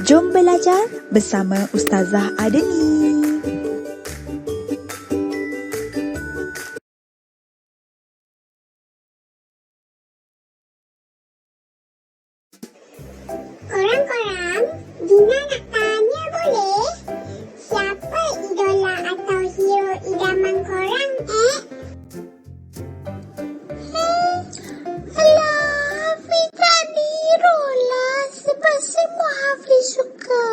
Jom belajar bersama Ustazah Adeni. Korang-korang, Dina nak tanya boleh? Siapa idola atau hero idaman korang, Alah, Hafiz tak hero lah sebab semua Hafiz suka.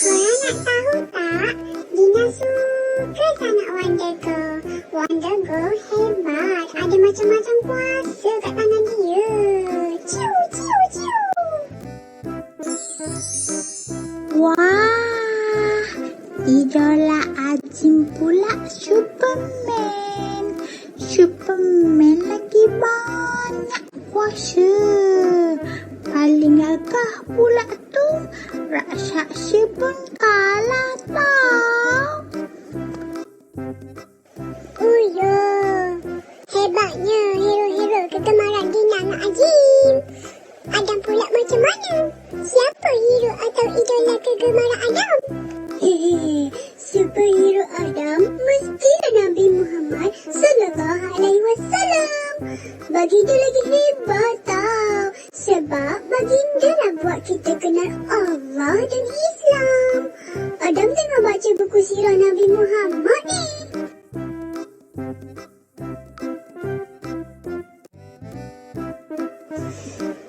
Korang nak tahu tak? Dina suka sangat Wonder Girl. Wonder Girl hebat. Ada macam-macam kuasa kat tangan dia. Ciu, ciu, ciu. Wah, idola Azim pula Superman. Superman lagi banyak kuasa. Paling gagah pula tu raksasa pun kalah tau. Oh ya, hebatnya hero-hero kegemaran Dina nak Azim. Adam pula macam mana? Siapa hero atau idola kegemaran Adam? Superhero Adam mestilah Nabi Muhammad sallallahu alaihi wasallam. Baginda lagi hebat tau. Sebab baginda lah buat kita kenal Allah dan Islam. Adam tengah baca buku sirah Nabi Muhammad ni.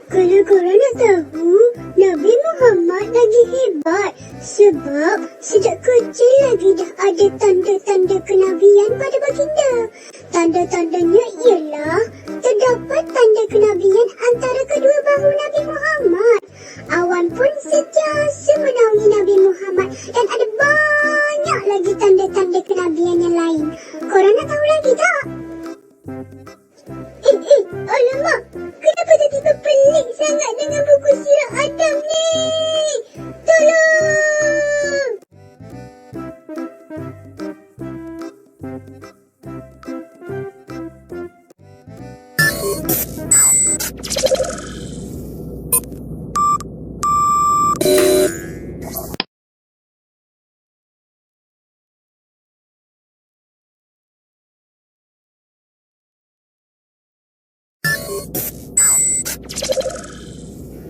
Kalau korang nak tahu, Nabi Muhammad lagi hebat sebab sejak kecil lagi dah ada tanda-tanda kenabian pada baginda. Tanda-tandanya ialah terdapat tanda kenabian antara kedua bahu Nabi Muhammad. Awan pun sentiasa menaungi Nabi Muhammad dan ada banyak lagi tanda-tanda kenabian yang lain. Korang nak tahu lagi tak? Alamak, kenapa tiba-tiba pelik sangat dengan buku sirah Adam ni? Tolong!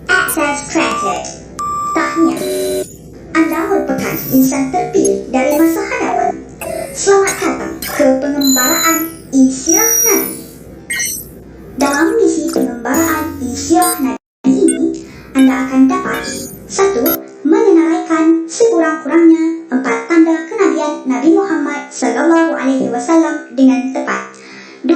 Access granted. Tahniah. Anda merupakan insan terpilih dari masa hadapan. Selamat datang ke pengembaraan Isyrah Nabi. Dalam misi pengembaraan Isyrah Nabi ini, Anda akan dapat 1. Menyenaraikan sekurang-kurangnya 4 tanda kenabian Nabi Muhammad SAW dengan tepat. 2.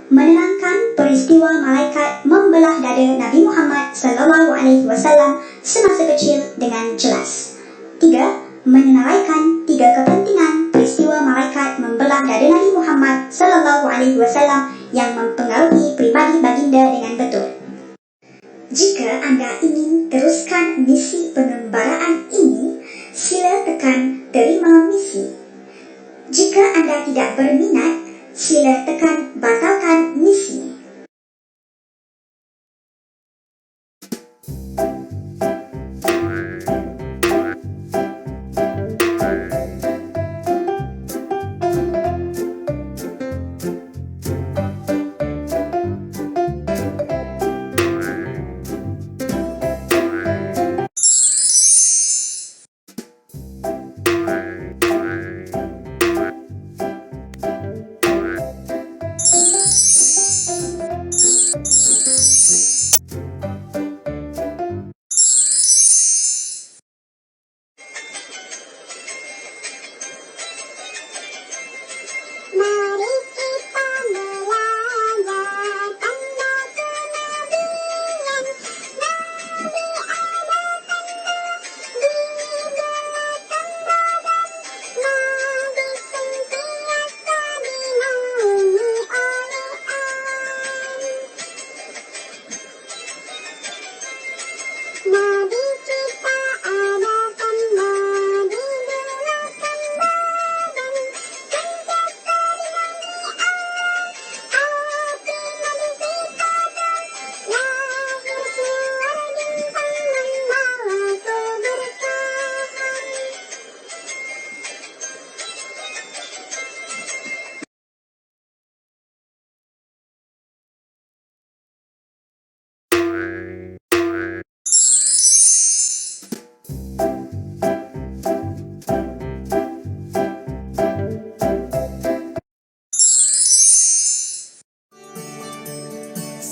Menerangkan peristiwa malaikat membelah dada Nabi Muhammad SAW semasa kecil dengan jelas. 3. Menyenaraikan 3 kepentingan peristiwa malaikat membelah dada Nabi Muhammad SAW yang mempengaruhi pribadi baginda dengan betul. Jika anda ingin teruskan misi pengembaraan ini, sila tekan terima misi. Jika anda tidak berminat, sila tekan batalkan misi. Mari kita belajar tanda kenabian. Nabi ada tanda di belakang badan. Nabi sentiasa dinaungi oleh awan.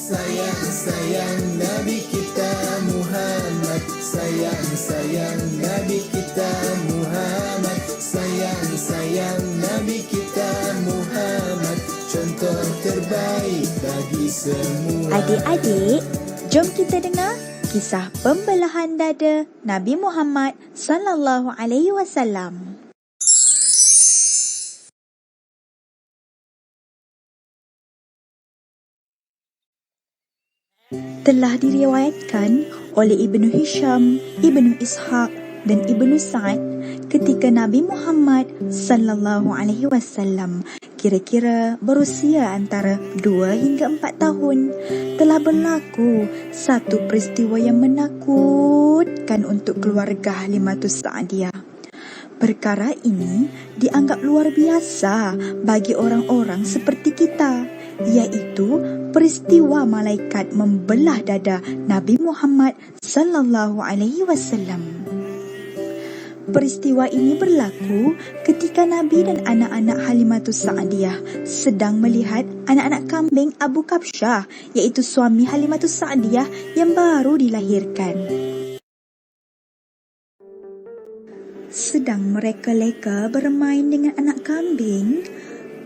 Sayang Nabi kita Muhammad, sayang Nabi kita Muhammad, sayang Nabi kita Muhammad, contoh terbaik bagi semua. Adik-adik, jom kita dengar kisah pembelahan dada Nabi Muhammad sallallahu alaihi wasallam. Telah diriwayatkan oleh Ibnu Hisham, Ibnu Ishaq dan Ibnu Sa'ad ketika Nabi Muhammad sallallahu alaihi wasallam kira-kira berusia antara 2 hingga 4 tahun telah berlaku satu peristiwa yang menakutkan untuk keluarga Halimatus Sa'diyah. Perkara ini dianggap luar biasa bagi orang-orang seperti kita, iaitu peristiwa malaikat membelah dada Nabi Muhammad sallallahu alaihi wasallam. Peristiwa ini berlaku ketika Nabi dan anak-anak Halimatus Sa'diyah sedang melihat anak-anak kambing Abu Kabsyah, iaitu suami Halimatus Sa'diyah yang baru dilahirkan. Sedang mereka leka bermain dengan anak kambing,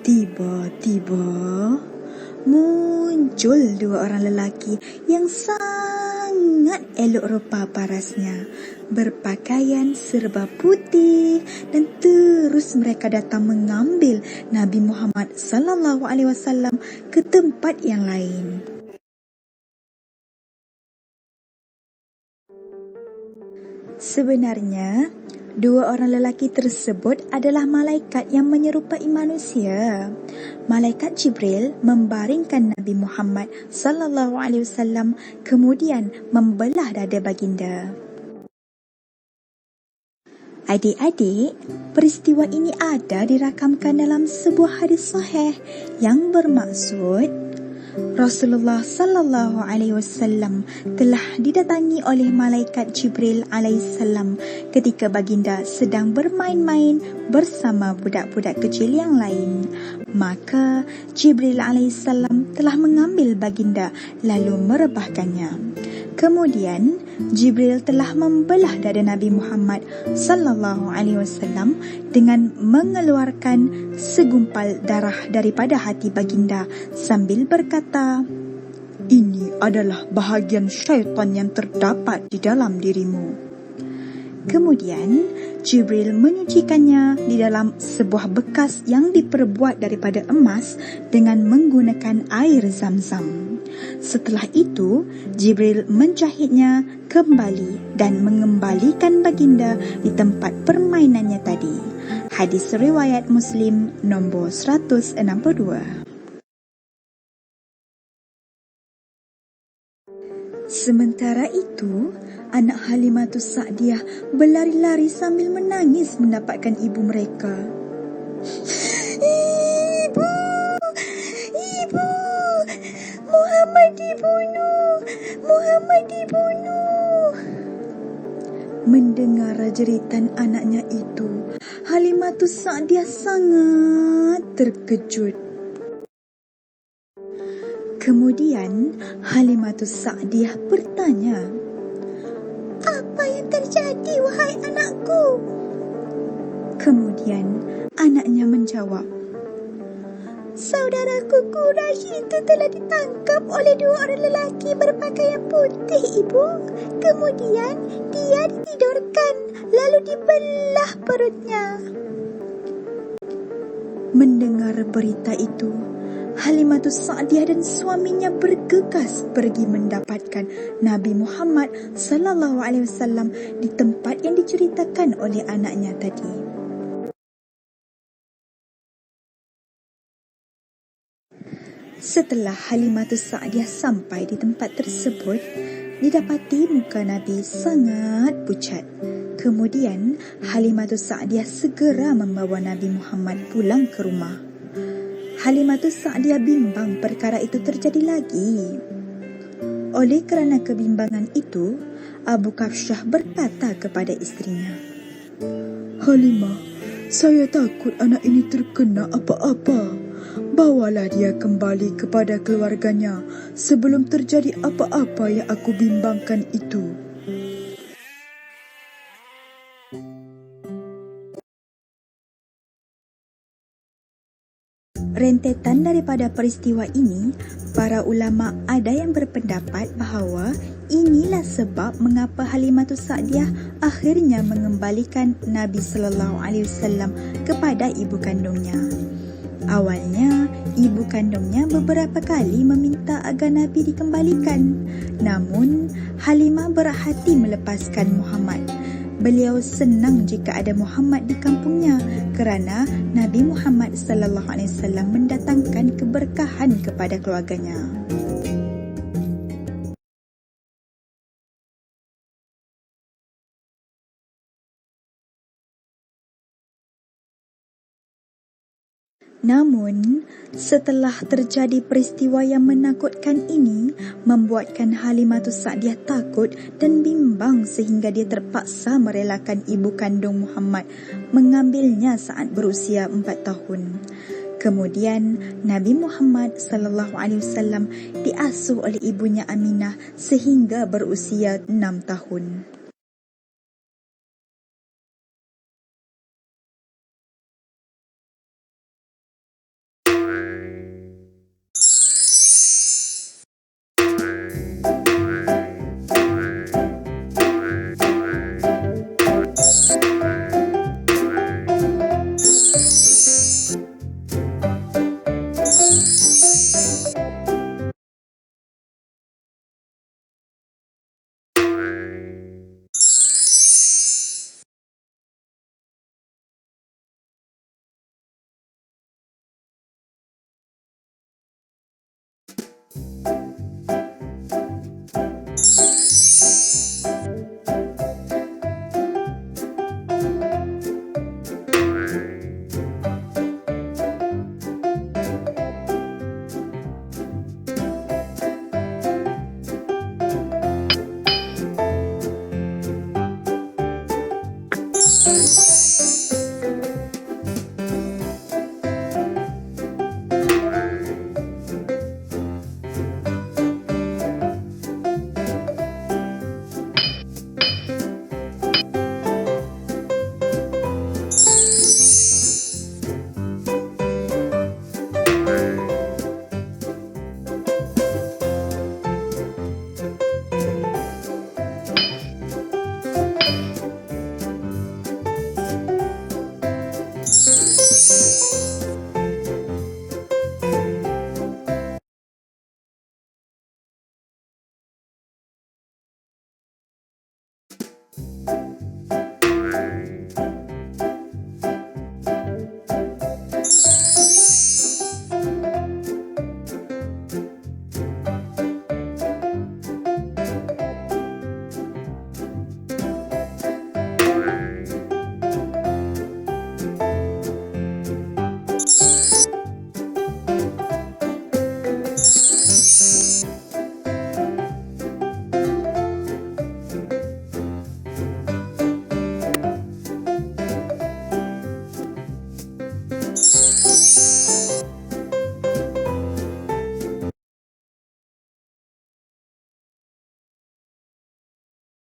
tiba-tiba muncul 2 orang lelaki yang sangat elok rupa parasnya, berpakaian serba putih, dan terus mereka datang mengambil Nabi Muhammad sallallahu alaihi wasallam ke tempat yang lain. Sebenarnya 2 orang lelaki tersebut adalah malaikat yang menyerupai manusia. Malaikat Jibril membaringkan Nabi Muhammad sallallahu alaihi wasallam kemudian membelah dada baginda. Adik-adik, peristiwa ini ada dirakamkan dalam sebuah hadis sahih yang bermaksud Rasulullah sallallahu alaihi wasallam telah didatangi oleh malaikat Jibril alaihissalam ketika baginda sedang bermain-main bersama budak-budak kecil yang lain. Maka Jibril alaihissalam telah mengambil baginda lalu merebahkannya. Kemudian Jibril telah membelah dada Nabi Muhammad sallallahu alaihi wasallam dengan mengeluarkan segumpal darah daripada hati baginda sambil berkata, "Ini adalah bahagian syaitan yang terdapat di dalam dirimu." Kemudian Jibril menyucikannya di dalam sebuah bekas yang diperbuat daripada emas dengan menggunakan air Zam-Zam. Setelah itu, Jibril menjahitnya kembali dan mengembalikan baginda di tempat permainannya tadi. Hadis riwayat Muslim nombor 162. Sementara itu, anak Halimatus Sa'diyah berlari-lari sambil menangis mendapatkan ibu mereka. Ibu! Ibu! Muhammad dibunuh! Muhammad dibunuh! Mendengar jeritan anaknya itu, Halimatus Sa'diyah sangat terkejut. Kemudian Halimatus Sa'diyah bertanya, "Apa yang terjadi, wahai anakku?" Kemudian anaknya menjawab, "Saudaraku Quraisy itu telah ditangkap oleh 2 orang lelaki berpakaian putih, Ibu. Kemudian dia ditidurkan, lalu dibelah perutnya." Mendengar berita itu, Halimatus Sa'diyah dan suaminya bergegas pergi mendapatkan Nabi Muhammad sallallahu alaihi wasallam di tempat yang diceritakan oleh anaknya tadi. Setelah Halimatus Sa'diyah sampai di tempat tersebut, didapati muka Nabi sangat pucat. Kemudian Halimatus Sa'diyah segera membawa Nabi Muhammad pulang ke rumah. Halimatus Sa'diyah bimbang perkara itu terjadi lagi. Oleh kerana kebimbangan itu, Abu Kabsyah berkata kepada istrinya, "Halimah, saya takut anak ini terkena apa-apa. bawalah dia kembali kepada keluarganya sebelum terjadi apa-apa yang aku bimbangkan itu. Rentetan daripada peristiwa ini, para ulama ada yang berpendapat bahawa inilah sebab mengapa Halimatus Sa'diyah akhirnya mengembalikan Nabi SAW kepada ibu kandungnya. Awalnya, ibu kandungnya beberapa kali meminta agar Nabi dikembalikan. Namun, Halimah berhati melepaskan Muhammad. Beliau senang jika ada Muhammad di kampungnya kerana Nabi Muhammad SAW mendatangkan keberkahan kepada keluarganya. Namun, setelah terjadi peristiwa yang menakutkan ini, membuatkan Halimatus Sa'diyah takut dan bimbang sehingga dia terpaksa merelakan ibu kandung Muhammad mengambilnya saat berusia 4 tahun. Kemudian, Nabi Muhammad SAW diasuh oleh ibunya Aminah sehingga berusia 6 tahun.